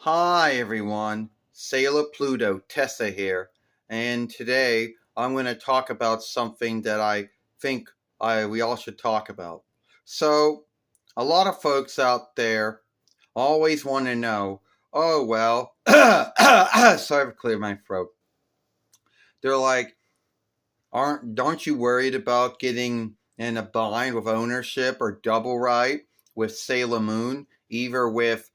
Hi everyone, Sailor Pluto, Tessa here, and today I'm going to talk about something that I think we all should talk about. So, a lot of folks out there always want to know, oh well, sorry for clearing my throat. They're like, don't you worried about getting in a bind with ownership or double right with Sailor Moon, either with,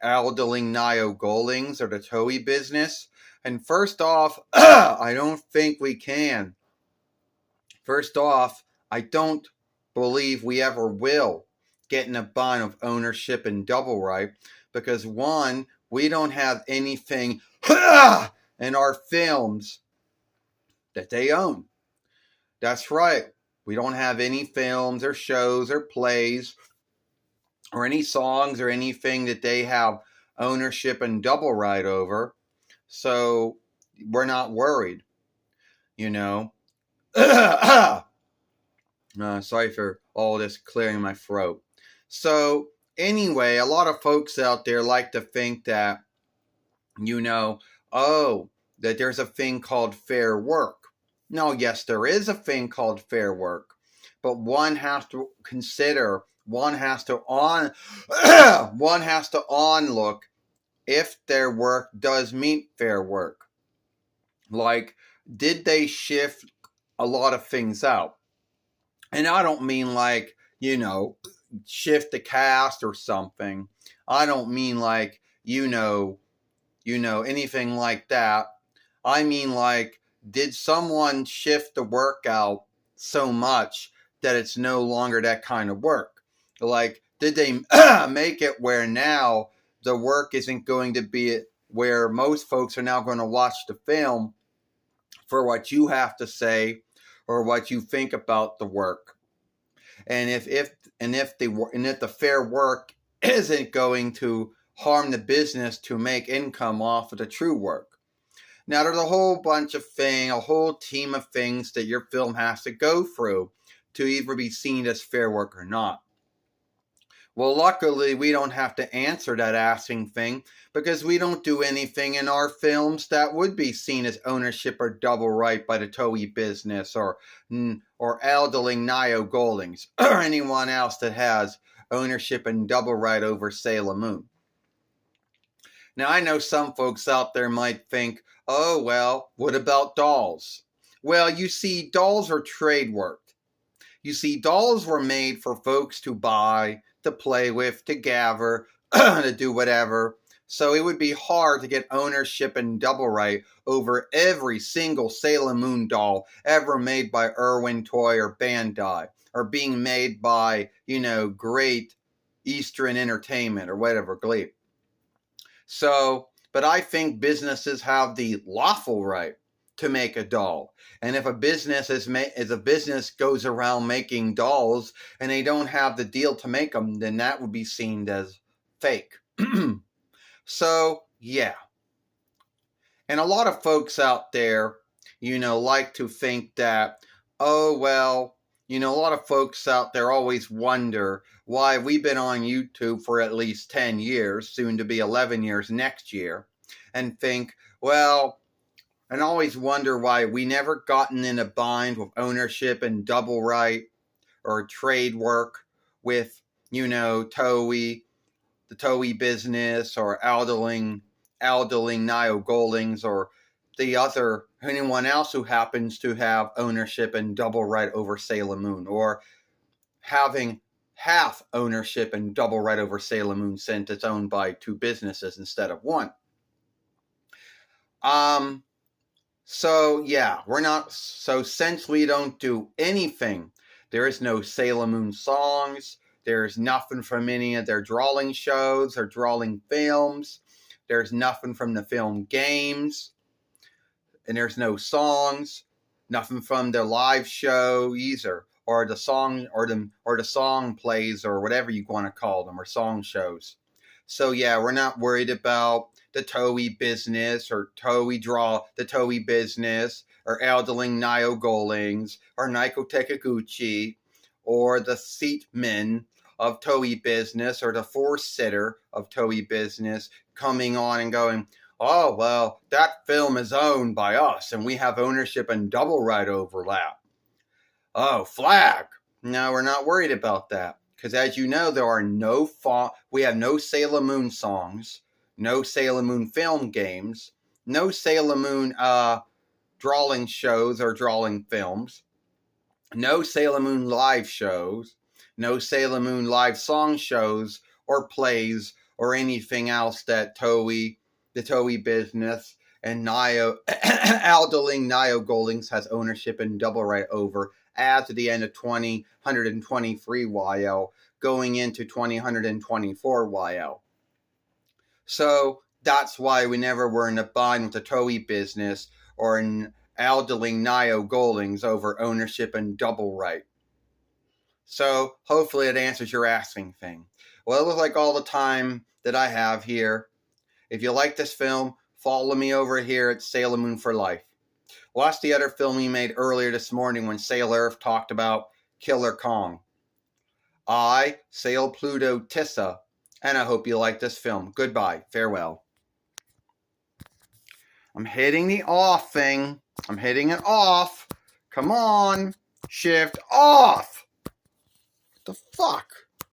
Aldeling Nio Golings or the Toei business? And first off, I don't think we can. First off, I don't believe we ever will get in a bind of ownership and double right because one, we don't have anything in our films that they own. That's right. We don't have any films or shows or plays or any songs or anything that they have ownership and double right over. So we're not worried, you know. Sorry for all this clearing my throat. So, anyway, a lot of folks out there like to think that, you know, oh, that there's a thing called fair work. No, yes, there is a thing called fair work, but one has to consider, one has to one has to on look if their work does meet fair work. Like, did they shift a lot of things out? And I don't mean like, shift the cast or something. I don't mean like, anything like that. I mean like, did someone shift the workout so much that it's no longer that kind of work? Like, did they make it where now the work isn't going to be where most folks are now going to watch the film for what you have to say or what you think about the work? And if the fair work isn't going to harm the business to make income off of the true work. Now, there's a whole team of things that your film has to go through to either be seen as fair work or not. Well, luckily, we don't have to answer that asking thing because we don't do anything in our films that would be seen as ownership or double right by the Toei business or Aldeling Nio Golings or anyone else that has ownership and double right over Sailor Moon. Now, I know some folks out there might think, oh, well, what about dolls? Well, you see, dolls are trade worked. You see, dolls were made for folks to buy, to play with, to gather, to do whatever. So it would be hard to get ownership and double right over every single Sailor Moon doll ever made by Irwin Toy or Bandai, or being made by, Great Eastern Entertainment or whatever, Glee. So, but I think businesses have the lawful right to make a doll. And if a business goes around making dolls and they don't have the deal to make them, then that would be seen as fake. So, yeah. And a lot of folks out there, like to think that, oh, well, a lot of folks out there always wonder why we've been on YouTube for at least 10 years, soon to be 11 years next year, and think, well, and always wonder why we never gotten in a bind with ownership and double right or trade work with, Toei, the Toei business or Aldeling Nio Goldings or anyone else who happens to have ownership and double right over Sailor Moon or having half ownership and double right over Sailor Moon since it's owned by two businesses instead of one. So yeah, since we don't do anything, there is no Sailor Moon songs, there's nothing from any of their drawing shows or drawing films, there's nothing from the film games, and there's no songs, nothing from the live show either, or the song plays or whatever you want to call them, or song shows. So yeah, we're not worried about the Toei business or the Toei business or Aldeling Nio Golings or Naiko Takeuchi or the Seatmen of Toei business or the fourth sitter of Toei business coming on and going, oh, well, that film is owned by us and we have ownership and double right overlap. Oh, flag. No, we're not worried about that. Because as you know, there are we have no Sailor Moon songs, no Sailor Moon film games, no Sailor Moon drawing shows or drawing films, no Sailor Moon live shows, no Sailor Moon live song shows or plays or anything else that the Toei business and Aldeling Nio Goldings has ownership and double right over as of the end of 2023 YL going into 2024 YL. So that's why we never were in a bind with the Toei business or in Aldeling Nio Goldings over ownership and double right. So hopefully it answers your asking thing. Well, it looks like all the time that I have here. If you like this film, follow me over here at Sailor Moon for Life. Watch the other film we made earlier this morning when Sailor Earth talked about Killer Kong. I, Sail Pluto Tissa, and I hope you like this film. Goodbye. Farewell. I'm hitting the off thing. I'm hitting it off. Come on. Shift off. What the fuck?